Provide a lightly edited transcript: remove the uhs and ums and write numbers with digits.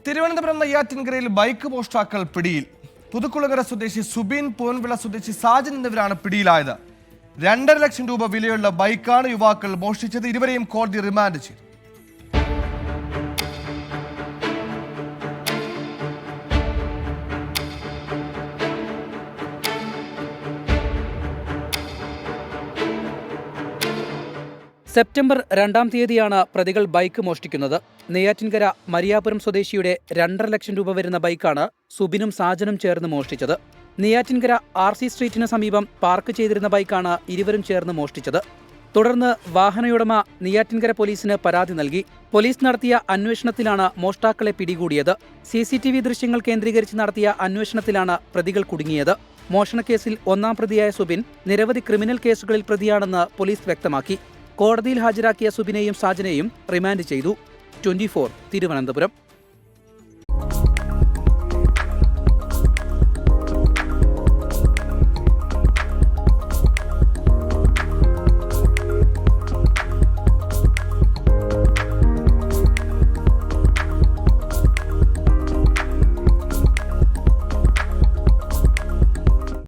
Thiruvananthapuram നെയ്യാറ്റിൻകരയിൽ bike മോഷ്ടാക്കൾ പിടിയിൽ. പുതുക്കുളങ്ങര സ്വദേശി സുബിൻ, പൂൻവിള സ്വദേശി സാജൻ എന്നിവരാണ് പിടിയിലായത്. 2.5 ലക്ഷം രൂപ വിലയുള്ള ബൈക്കാണ് യുവാക്കൾ മോഷ്ടിച്ചത്. ഇരുവരെയും കോടതി റിമാൻഡ് ചെയ്തു. സെപ്റ്റംബർ 2-ാം തീയതിയാണ് പ്രതികൾ ബൈക്ക് മോഷ്ടിക്കുന്നത്. നെയ്യാറ്റിൻകര മരിയാപുരം സ്വദേശിയുടെ 2.5 ലക്ഷം രൂപ വരുന്ന ബൈക്കാണ് സുബിനും സാജനും ചേർന്ന് മോഷ്ടിച്ചത്. നെയ്യാറ്റിൻകര RC സ്ട്രീറ്റിന് സമീപം പാർക്ക് ചെയ്തിരുന്ന ബൈക്കാണ് ഇരുവരും ചേർന്ന് മോഷ്ടിച്ചത്. തുടർന്ന് വാഹനയുടമ നെയ്യാറ്റിൻകര പോലീസിന് പരാതി നൽകി. പോലീസ് നടത്തിയ അന്വേഷണത്തിലാണ് മോഷ്ടാക്കളെ പിടികൂടിയത്. CCTV ദൃശ്യങ്ങൾ കേന്ദ്രീകരിച്ച് നടത്തിയ അന്വേഷണത്തിലാണ് പ്രതികൾ കുടുങ്ങിയത്. മോഷണക്കേസിൽ 1-ാം പ്രതിയായ സുബിൻ നിരവധി ക്രിമിനൽ കേസുകളിൽ പ്രതിയാണെന്ന് പോലീസ് വ്യക്തമാക്കി. കോടതിയിൽ ഹാജരാക്കിയ സുബിനെയും സാജനെയും റിമാൻഡ് ചെയ്തു. 24 തിരുവനന്തപുരം.